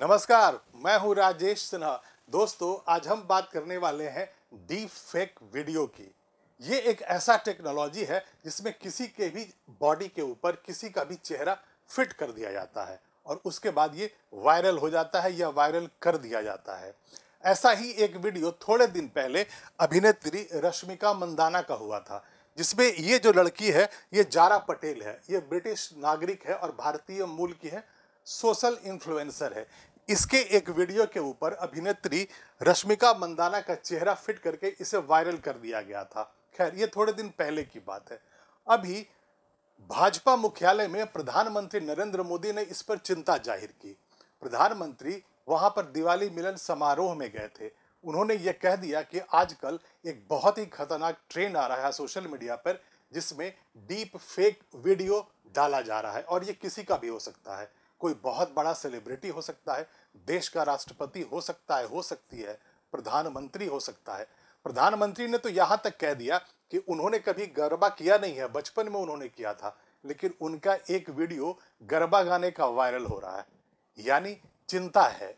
नमस्कार, मैं हूं राजेश सिन्हा। दोस्तों, आज हम बात करने वाले हैं डीप फेक वीडियो की। ये एक ऐसा टेक्नोलॉजी है जिसमें किसी के भी बॉडी के ऊपर किसी का भी चेहरा फिट कर दिया जाता है और उसके बाद ये वायरल हो जाता है या वायरल कर दिया जाता है। ऐसा ही एक वीडियो थोड़े दिन पहले अभिनेत्री रश्मिका मंदाना का हुआ था, जिसमें ये जो लड़की है ये जारा पटेल है। ये ब्रिटिश नागरिक है और भारतीय मूल की है, सोशल इन्फ्लुएंसर है। इसके एक वीडियो के ऊपर अभिनेत्री रश्मिका मंदाना का चेहरा फिट करके इसे वायरल कर दिया गया था। खैर, ये थोड़े दिन पहले की बात है। अभी भाजपा मुख्यालय में प्रधानमंत्री नरेंद्र मोदी ने इस पर चिंता जाहिर की। प्रधानमंत्री वहां पर दिवाली मिलन समारोह में गए थे। उन्होंने ये कह दिया कि आजकल एक बहुत ही खतरनाक ट्रेंड आ रहा है सोशल मीडिया पर, जिसमें डीप फेक वीडियो डाला जा रहा है और ये किसी का भी हो सकता है। कोई बहुत बड़ा सेलिब्रिटी हो सकता है, देश का राष्ट्रपति हो सकता है, हो सकती है, प्रधानमंत्री हो सकता है। प्रधानमंत्री ने तो यहां तक कह दिया कि उन्होंने कभी गरबा किया नहीं है, बचपन में उन्होंने किया था, लेकिन उनका एक वीडियो गरबा गाने का वायरल हो रहा है। यानी चिंता है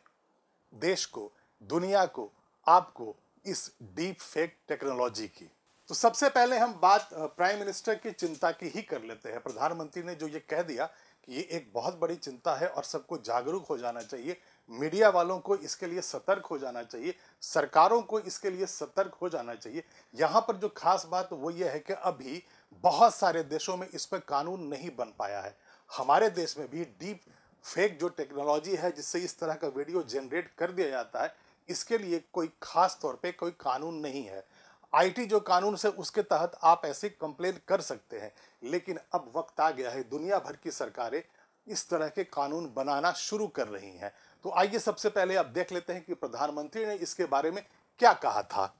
देश को, दुनिया को, आपको इस डीप फेक टेक्नोलॉजी की। तो सबसे पहले हम बात प्राइम मिनिस्टर की चिंता की ही कर लेते हैं। प्रधानमंत्री ने जो ये कह दिया कि ये एक बहुत बड़ी चिंता है और सबको जागरूक हो जाना चाहिए, मीडिया वालों को इसके लिए सतर्क हो जाना चाहिए, सरकारों को इसके लिए सतर्क हो जाना चाहिए। यहाँ पर जो खास बात वो ये है कि अभी बहुत सारे देशों में इस पर कानून नहीं बन पाया है। हमारे देश में भी डीप फेक जो टेक्नोलॉजी है जिससे इस तरह का वीडियो जनरेट कर दिया जाता है, इसके लिए कोई खास तौर पे कोई कानून नहीं है। आईटी जो कानून से उसके तहत आप ऐसे कंप्लेन कर सकते हैं, लेकिन अब वक्त आ गया है, दुनिया भर की सरकारें इस तरह के कानून बनाना शुरू कर रही हैं। तो आइए सबसे पहले अब देख लेते हैं कि प्रधानमंत्री ने इसके बारे में क्या कहा था।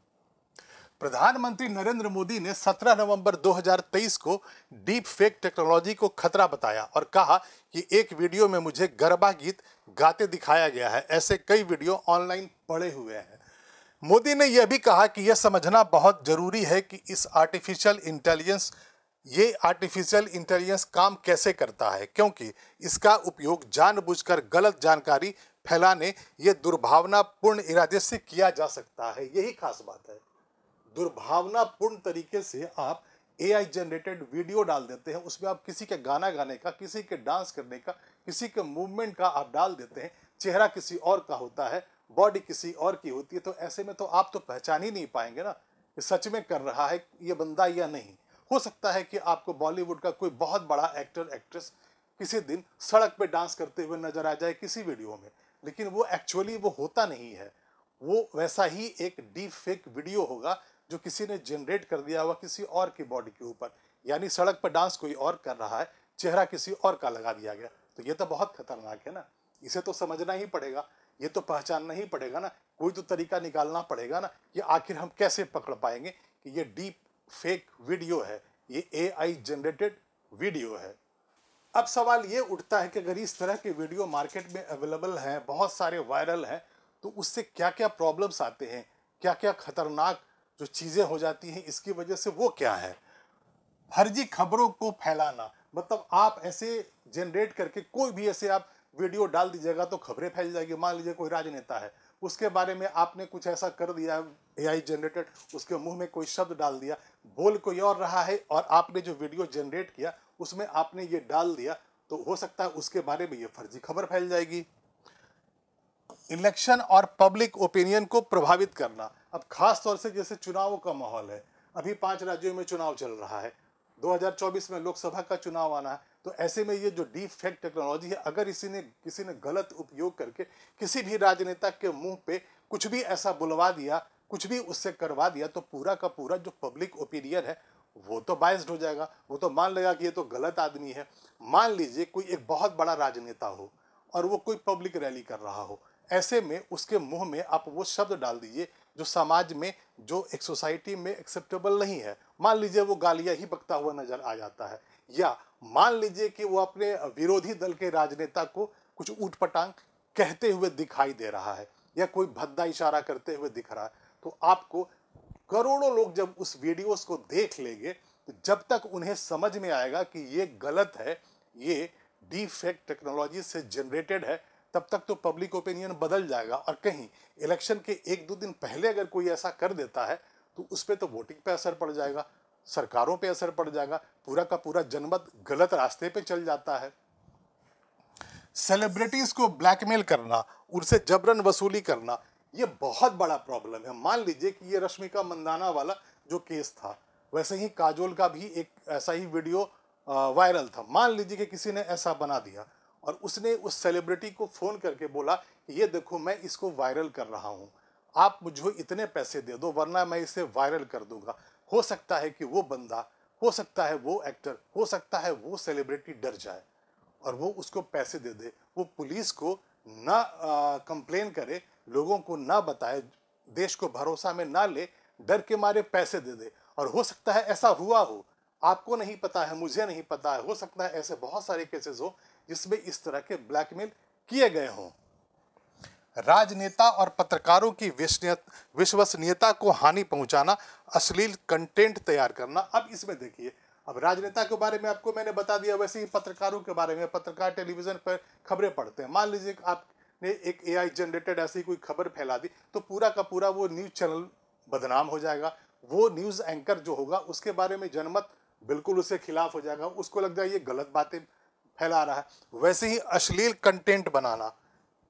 प्रधानमंत्री नरेंद्र मोदी ने 17 नवंबर 2023 को डीप फेक टेक्नोलॉजी को खतरा बताया और कहा कि एक वीडियो में मुझे गरबा गीत गाते दिखाया गया है। ऐसे कई वीडियो ऑनलाइन पड़े हुए हैं। मोदी ने यह भी कहा कि यह समझना बहुत जरूरी है कि ये आर्टिफिशियल इंटेलिजेंस काम कैसे करता है, क्योंकि इसका उपयोग जानबूझकर गलत जानकारी फैलाने या दुर्भावनापूर्ण इरादे से किया जा सकता है। यही खास बात है। दुर्भावनापूर्ण तरीके से आप एआई जनरेटेड वीडियो डाल देते हैं, उसमें आप किसी के गाना गाने का, किसी के डांस करने का, किसी के मूवमेंट का आप डाल देते हैं। चेहरा किसी और का होता है, बॉडी किसी और की होती है, तो ऐसे में तो आप तो पहचान ही नहीं पाएंगे ना कि सच में कर रहा है ये बंदा या नहीं। हो सकता है कि आपको बॉलीवुड का कोई बहुत बड़ा एक्टर एक्ट्रेस किसी दिन सड़क पे डांस करते हुए नजर आ जाए किसी वीडियो में, लेकिन वो एक्चुअली वो होता नहीं है। वो वैसा ही एक डीप फेक वीडियो होगा जो किसी ने जनरेट कर दिया हुआ किसी और की बॉडी के ऊपर। यानी सड़क पर डांस कोई और कर रहा है, चेहरा किसी और का लगा दिया गया। तो ये तो बहुत खतरनाक है ना। इसे तो समझना ही पड़ेगा, ये तो पहचानना ही पड़ेगा ना। कोई तो तरीका निकालना पड़ेगा ना कि आखिर हम कैसे पकड़ पाएंगे कि ये डीप फेक वीडियो है, ये एआई जनरेटेड वीडियो है। अब सवाल ये उठता है कि अगर इस तरह के वीडियो मार्केट में अवेलेबल हैं, बहुत सारे वायरल हैं, तो उससे क्या क्या प्रॉब्लम्स आते हैं, क्या क्या खतरनाक जो चीज़ें हो जाती हैं, इसकी वजह से वो क्या है। फर्जी खबरों को फैलाना, मतलब आप ऐसे जनरेट करके कोई भी ऐसे आप वीडियो डाल दीजिएगा तो खबरें फैल जाएगी। मान लीजिए कोई राजनेता है, उसके बारे में आपने कुछ ऐसा कर दिया एआई जनरेटेड, उसके मुंह में कोई शब्द डाल दिया, बोल कोई और रहा है और आपने जो वीडियो जनरेट किया उसमें आपने ये डाल दिया, तो हो सकता है उसके बारे में ये फर्जी खबर फैल जाएगी। इलेक्शन और पब्लिक ओपिनियन को प्रभावित करना, अब खास तौर से जैसे चुनावों का माहौल है, अभी 5 राज्यों में चुनाव चल रहा है, 2024 में लोकसभा का चुनाव आना है। तो ऐसे में ये जो डीप फेक टेक्नोलॉजी है, अगर किसी ने गलत उपयोग करके किसी भी राजनेता के मुंह पे कुछ भी ऐसा बुलवा दिया, कुछ भी उससे करवा दिया, तो पूरा का पूरा जो पब्लिक ओपिनियन है वो तो बायस्ड हो जाएगा। वो तो मान लेगा कि ये तो गलत आदमी है। मान लीजिए कोई एक बहुत बड़ा राजनेता हो और वो कोई पब्लिक रैली कर रहा हो, ऐसे में उसके मुंह में आप वो शब्द डाल दीजिए जो समाज में, जो एक सोसाइटी में एक्सेप्टेबल नहीं है। मान लीजिए वो गालियां ही बकता हुआ नजर आ जाता है, या मान लीजिए कि वो अपने विरोधी दल के राजनेता को कुछ ऊटपटांग कहते हुए दिखाई दे रहा है या कोई भद्दा इशारा करते हुए दिख रहा है, तो आपको करोड़ों लोग जब उस वीडियोस को देख लेंगे, तो जब तक उन्हें समझ में आएगा कि ये गलत है, ये डीप फेक टेक्नोलॉजी से जनरेटेड है, तब तक तो पब्लिक ओपिनियन बदल जाएगा, और कहीं इलेक्शन के 1-2 दिन पहले अगर कोई ऐसा कर देता है तो उस पर तो वोटिंग पे असर पड़ जाएगा, सरकारों पे असर पड़ जाएगा, पूरा का पूरा जनमत गलत रास्ते पे चल जाता है। सेलिब्रिटीज को ब्लैकमेल करना, उनसे जबरन वसूली करना, ये बहुत बड़ा प्रॉब्लम है। मान लीजिए कि ये रश्मिका मंदाना वाला जो केस था, वैसे ही काजोल का भी एक ऐसा ही वीडियो वायरल था। मान लीजिए कि किसी ने ऐसा बना दिया और उसने उस सेलिब्रिटी को फ़ोन करके बोला कि ये देखो मैं इसको वायरल कर रहा हूँ, आप मुझे इतने पैसे दे दो वरना मैं इसे वायरल कर दूंगा। हो सकता है कि वो बंदा, हो सकता है वो एक्टर, हो सकता है वो सेलिब्रिटी डर जाए और वो उसको पैसे दे दे, वो पुलिस को ना कंप्लेन करे, लोगों को ना बताए, देश को भरोसा में ना ले, डर के मारे पैसे दे दे। और हो सकता है ऐसा हुआ हो, आपको नहीं पता है, मुझे नहीं पता है, हो सकता है ऐसे बहुत सारे केसेस हो जिसमें इस तरह के ब्लैकमेल किए गए हों। राजनेता और पत्रकारों की विश्वसनीयता को हानि पहुंचाना, अश्लील कंटेंट तैयार करना। अब इसमें देखिए, अब राजनेता के बारे में आपको मैंने बता दिया, वैसे ही पत्रकारों के बारे में, पत्रकार टेलीविजन पर खबरें पढ़ते हैं। मान लीजिए आपने एक AI जनरेटेड ऐसी कोई खबर फैला दी तो पूरा का पूरा वो न्यूज़ चैनल बदनाम हो जाएगा। वो न्यूज़ एंकर जो होगा उसके बारे में जनमत बिल्कुल उसके खिलाफ हो जाएगा, उसको लग जाए ये गलत बातें फैला रहा है। वैसे ही अश्लील कंटेंट बनाना,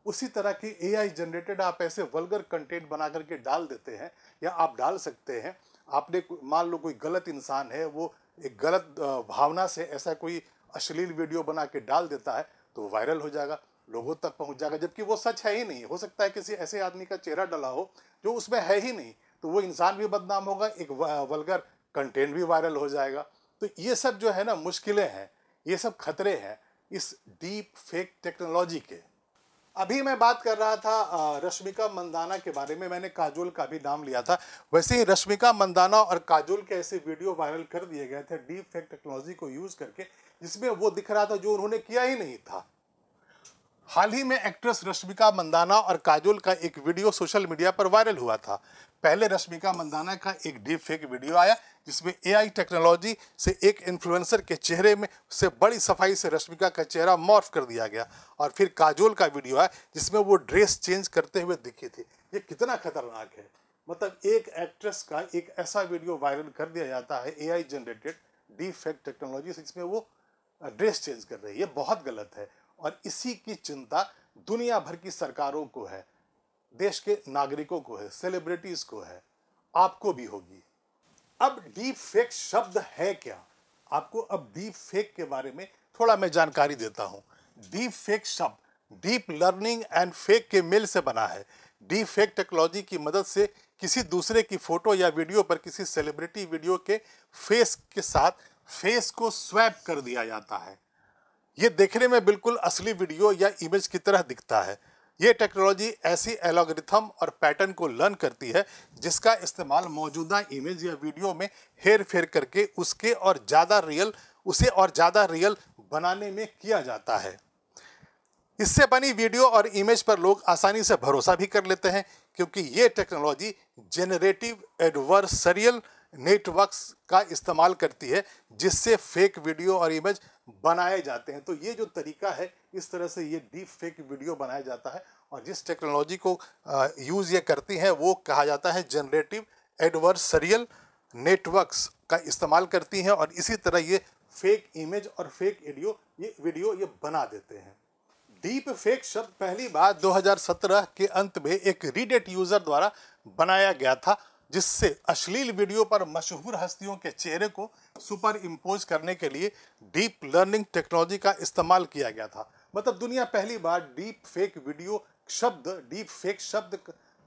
उसी तरह की AI जनरेटेड आप ऐसे वल्गर कंटेंट बना करके डाल देते हैं, या आप डाल सकते हैं। आपने मान लो कोई गलत इंसान है, वो एक गलत भावना से ऐसा कोई अश्लील वीडियो बना के डाल देता है तो वायरल हो जाएगा, लोगों तक पहुंच जाएगा, जबकि वो सच है ही नहीं। हो सकता है किसी ऐसे आदमी का चेहरा डला हो जो उसमें है ही नहीं, तो वो इंसान भी बदनाम होगा, एक वल्गर कंटेंट भी वायरल हो जाएगा। तो ये सब जो है ना मुश्किलें हैं, ये सब खतरे हैं इस डीप फेक टेक्नोलॉजी के। अभी मैं बात कर रहा था रश्मिका मंदाना के बारे में, मैंने काजोल का भी नाम लिया था। वैसे ही रश्मिका मंदाना और काजोल के ऐसे वीडियो वायरल कर दिए गए थे डीप फेक टेक्नोलॉजी को यूज करके, जिसमें वो दिख रहा था जो उन्होंने किया ही नहीं था। हाल ही में एक्ट्रेस रश्मिका मंदाना और काजोल का एक वीडियो सोशल मीडिया पर वायरल हुआ था। पहले रश्मिका मंदाना का एक डीप फेक वीडियो आया जिसमें AI टेक्नोलॉजी से एक इन्फ्लुएंसर के चेहरे में से बड़ी सफाई से रश्मिका का चेहरा मॉर्फ कर दिया गया, और फिर काजोल का वीडियो आया जिसमें वो ड्रेस चेंज करते हुए दिखी थी। ये कितना खतरनाक है, मतलब एक एक्ट्रेस का एक ऐसा वीडियो वायरल कर दिया जाता है AI generated deep fake technology से, जिसमें वो ड्रेस चेंज कर रही है। ये बहुत गलत है और इसी की चिंता दुनिया भर की सरकारों को है, देश के नागरिकों को है, सेलिब्रिटीज को है, आपको भी होगी। अब डीप फेक शब्द है क्या? आपको अब डीप फेक के बारे में थोड़ा मैं जानकारी देता हूं। डीप फेक शब्द डीप लर्निंग एंड फेक के मेल से बना है। डीप फेक टेक्नोलॉजी की मदद से किसी दूसरे की फोटो या वीडियो पर किसी सेलिब्रिटी वीडियो के फेस के साथ फेस को स्वैप कर दिया जाता है। ये देखने में बिल्कुल असली वीडियो या इमेज की तरह दिखता है। ये टेक्नोलॉजी ऐसी एल्गोरिथम और पैटर्न को लर्न करती है जिसका इस्तेमाल मौजूदा इमेज या वीडियो में हेर फेर करके उसे और ज़्यादा रियल बनाने में किया जाता है। इससे बनी वीडियो और इमेज पर लोग आसानी से भरोसा भी कर लेते हैं, क्योंकि ये टेक्नोलॉजी जेनरेटिव एडवर्सरियल नेटवर्क्स का इस्तेमाल करती है जिससे फेक वीडियो और इमेज बनाए जाते हैं। तो ये जो तरीका है, इस तरह से ये डीप फेक वीडियो बनाया जाता है, और जिस टेक्नोलॉजी को यूज़ ये करती हैं वो कहा जाता है जनरेटिव एडवर्सरियल नेटवर्क्स का इस्तेमाल करती हैं, और इसी तरह ये फेक इमेज और फेक वीडियो ये बना देते हैं। डीप फेक शब्द पहली बार 2017 के अंत में एक रीडेट यूजर द्वारा बनाया गया था, जिससे अश्लील वीडियो पर मशहूर हस्तियों के चेहरे को सुपर इम्पोज करने के लिए डीप लर्निंग टेक्नोलॉजी का इस्तेमाल किया गया था। मतलब दुनिया पहली बार डीप फेक शब्द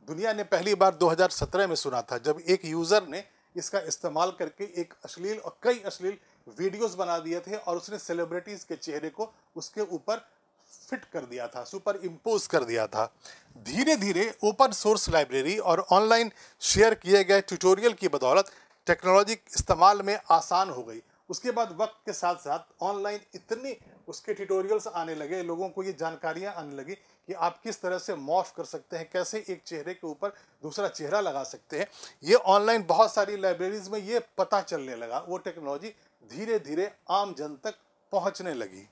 दुनिया ने पहली बार 2017 में सुना था, जब एक यूजर ने इसका इस्तेमाल करके एक अश्लील और कई अश्लील वीडियोस बना दिए थे और उसने सेलिब्रिटीज के चेहरे को उसके ऊपर फिट कर दिया था, सुपर इम्पोज कर दिया था। धीरे धीरे ओपन सोर्स लाइब्रेरी और ऑनलाइन शेयर किए गए ट्यूटोरियल की बदौलत टेक्नोलॉजी इस्तेमाल में आसान हो गई। उसके बाद वक्त के साथ साथ ऑनलाइन इतने उसके ट्यूटोरियल्स आने लगे, लोगों को ये जानकारियां आने लगी कि आप किस तरह से मॉर्फ कर सकते हैं, कैसे एक चेहरे के ऊपर दूसरा चेहरा लगा सकते हैं। ये ऑनलाइन बहुत सारी लाइब्रेरीज में ये पता चलने लगा। वो टेक्नोलॉजी धीरे धीरे आम जन तक पहुंचने लगी।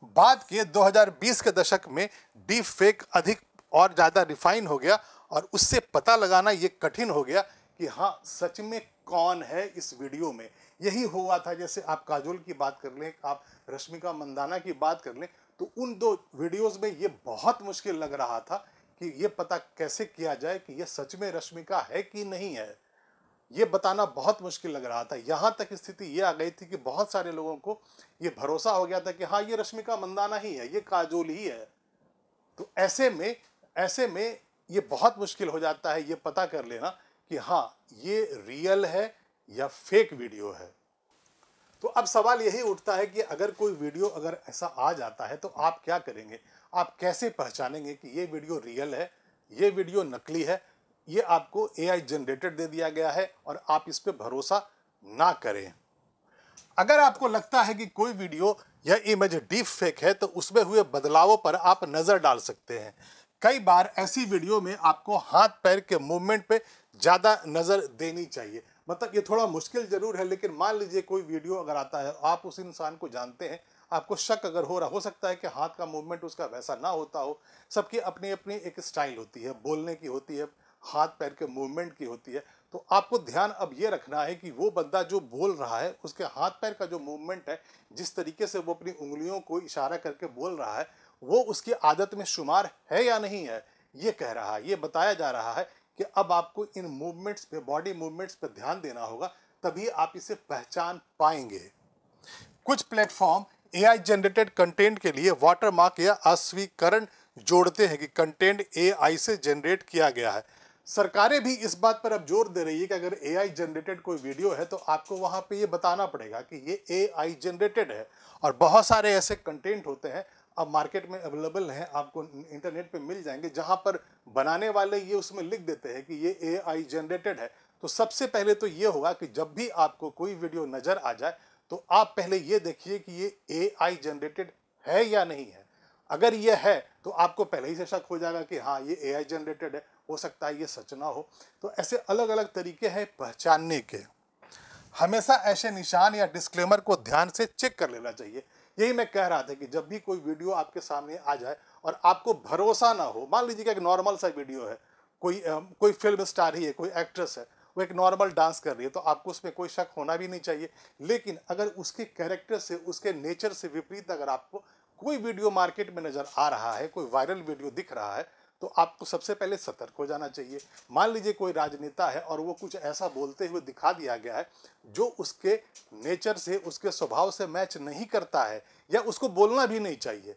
बाद के 2020 के दशक में डीप फेक अधिक और ज़्यादा रिफाइन हो गया और उससे पता लगाना ये कठिन हो गया कि हाँ सच में कौन है इस वीडियो में। यही हुआ था, जैसे आप काजोल की बात कर लें, आप रश्मिका मंदाना की बात कर लें, तो उन दो वीडियोस में ये बहुत मुश्किल लग रहा था कि ये पता कैसे किया जाए कि ये सच में रश्मिका है कि नहीं है। ये बताना बहुत मुश्किल लग रहा था। यहाँ तक स्थिति ये आ गई थी कि बहुत सारे लोगों को ये भरोसा हो गया था कि हाँ ये रश्मिका मंदाना ही है, ये काजोल ही है। तो ऐसे में ये बहुत मुश्किल हो जाता है ये पता कर लेना कि हाँ ये रियल है या फेक वीडियो है। तो अब सवाल यही उठता है कि अगर कोई वीडियो अगर ऐसा आ जाता है तो आप क्या करेंगे? आप कैसे पहचानेंगे कि ये वीडियो रियल है, ये वीडियो नकली है? ये आपको एआई जनरेटेड दे दिया गया है और आप इस पे भरोसा ना करें। अगर आपको लगता है कि कोई वीडियो या इमेज डीप फेक है तो उसमें हुए बदलावों पर आप नजर डाल सकते हैं। कई बार ऐसी वीडियो में आपको हाथ पैर के मूवमेंट पे ज़्यादा नज़र देनी चाहिए। मतलब ये थोड़ा मुश्किल जरूर है, लेकिन मान लीजिए कोई वीडियो अगर आता है, आप उस इंसान को जानते हैं, आपको शक अगर हो सकता है कि हाथ का मूवमेंट उसका वैसा ना होता हो। सबकी अपनी अपनी एक स्टाइल होती है, बोलने की होती है, हाथ पैर के मूवमेंट की होती है। तो आपको ध्यान अब ये रखना है कि वो बंदा जो बोल रहा है उसके हाथ पैर का जो मूवमेंट है, जिस तरीके से वो अपनी उंगलियों को इशारा करके बोल रहा है, वो उसकी आदत में शुमार है या नहीं है, ये कह रहा है, ये बताया जा रहा है कि अब आपको इन मूवमेंट्स पे, बॉडी मूवमेंट्स पे ध्यान देना होगा, तभी आप इसे पहचान पाएंगे। कुछ प्लेटफॉर्म एआई जनरेटेड कंटेंट के लिए वाटरमार्क या अस्वीकरण जोड़ते हैं कि कंटेंट एआई से जनरेट किया गया है। सरकारें भी इस बात पर अब जोर दे रही है कि अगर एआई जनरेटेड कोई वीडियो है तो आपको वहां पे ये बताना पड़ेगा कि ये एआई जनरेटेड है। और बहुत सारे ऐसे कंटेंट होते हैं, अब मार्केट में अवेलेबल हैं, आपको इंटरनेट पे मिल जाएंगे, जहां पर बनाने वाले ये उसमें लिख देते हैं कि ये एआई जनरेटेड है। तो सबसे पहले तो ये होगा कि जब भी आपको कोई वीडियो नजर आ जाए तो आप पहले ये देखिए कि ये एआई जनरेटेड है या नहीं है। अगर ये है तो आपको पहले ही से शक हो जाएगा कि हाँ ये एआई जनरेटेड है, हो सकता है ये सच ना हो। तो ऐसे अलग अलग तरीके हैं पहचानने के। हमेशा ऐसे निशान या डिस्क्लेमर को ध्यान से चेक कर लेना चाहिए। यही मैं कह रहा था कि जब भी कोई वीडियो आपके सामने आ जाए और आपको भरोसा ना हो, मान लीजिए कि एक नॉर्मल सा वीडियो है, कोई फिल्म स्टार ही है, कोई एक्ट्रेस है, वो एक नॉर्मल डांस कर रही है, तो आपको उसमें कोई शक होना भी नहीं चाहिए। लेकिन अगर उसके कैरेक्टर से, उसके नेचर से विपरीत अगर आपको कोई वीडियो मार्केट में नजर आ रहा है, कोई वायरल वीडियो दिख रहा है, तो आपको सबसे पहले सतर्क हो जाना चाहिए। मान लीजिए कोई राजनेता है और वो कुछ ऐसा बोलते हुए दिखा दिया गया है जो उसके नेचर से, उसके स्वभाव से मैच नहीं करता है, या उसको बोलना भी नहीं चाहिए।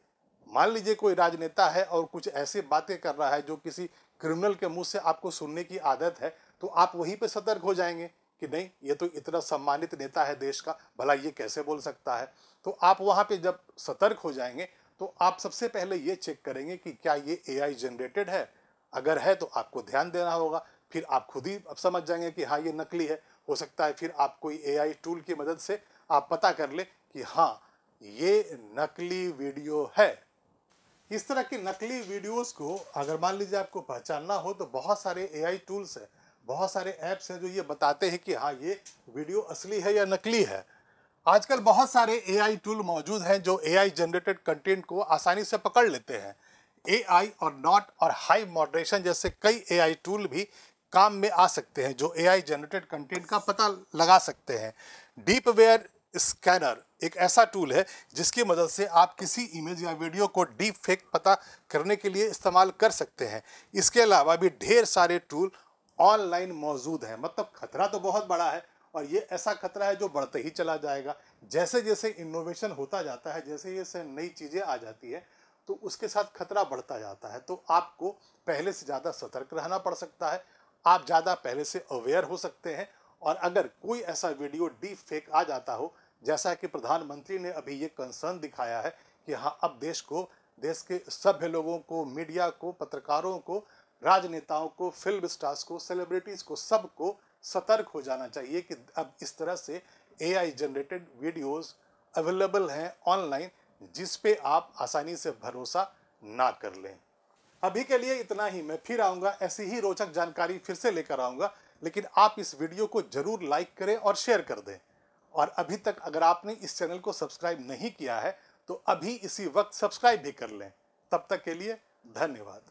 मान लीजिए कोई राजनेता है और कुछ ऐसी बातें कर रहा है जो किसी क्रिमिनल के मुंह से आपको सुनने की आदत है, तो आप वहीं पे सतर्क हो जाएंगे कि नहीं, ये तो इतना सम्मानित नेता है देश का, भला ये कैसे बोल सकता है। तो आप वहां पे जब सतर्क हो जाएंगे तो आप सबसे पहले ये चेक करेंगे कि क्या ये एआई जनरेटेड है। अगर है तो आपको ध्यान देना होगा। फिर आप खुद ही अब समझ जाएंगे कि हाँ ये नकली है। हो सकता है फिर आप कोई एआई टूल की मदद से आप पता कर ले कि हाँ ये नकली वीडियो है। इस तरह की नकली वीडियोस को अगर मान लीजिए आपको पहचानना हो तो बहुत सारे एआई टूल्स हैं, बहुत सारे ऐप्स हैं जो ये बताते हैं कि हाँ ये वीडियो असली है या नकली है। आजकल बहुत सारे एआई टूल मौजूद हैं जो एआई जनरेटेड कंटेंट को आसानी से पकड़ लेते हैं। एआई और नॉट और हाई मॉडरेशन जैसे कई एआई टूल भी काम में आ सकते हैं जो एआई जनरेटेड कंटेंट का पता लगा सकते हैं। डीपवेयर स्कैनर एक ऐसा टूल है जिसकी मदद से आप किसी इमेज या वीडियो को डीप फेक पता करने के लिए इस्तेमाल कर सकते हैं। इसके अलावा भी ढेर सारे टूल ऑनलाइन मौजूद हैं। मतलब खतरा तो बहुत बड़ा है और ये ऐसा खतरा है जो बढ़ते ही चला जाएगा। जैसे जैसे इनोवेशन होता जाता है, जैसे जैसे नई चीज़ें आ जाती है, तो उसके साथ खतरा बढ़ता जाता है। तो आपको पहले से ज़्यादा सतर्क रहना पड़ सकता है, आप ज़्यादा पहले से अवेयर हो सकते हैं। और अगर कोई ऐसा वीडियो डीप फेक आ जाता हो, जैसा कि प्रधानमंत्री ने अभी ये कंसर्न दिखाया है कि हाँ अब देश के सभ्य लोगों को, मीडिया को, पत्रकारों को, राजनेताओं को, फिल्म स्टार्स को, सेलिब्रिटीज़ को, सबको सतर्क हो जाना चाहिए कि अब इस तरह से एआई जनरेटेड वीडियोस अवेलेबल हैं ऑनलाइन, जिस पे आप आसानी से भरोसा ना कर लें। अभी के लिए इतना ही। मैं फिर आऊँगा, ऐसी ही रोचक जानकारी फिर से लेकर आऊँगा, लेकिन आप इस वीडियो को ज़रूर लाइक करें और शेयर कर दें। और अभी तक अगर आपने इस चैनल को सब्सक्राइब नहीं किया है तो अभी इसी वक्त सब्सक्राइब भी कर लें। तब तक के लिए धन्यवाद।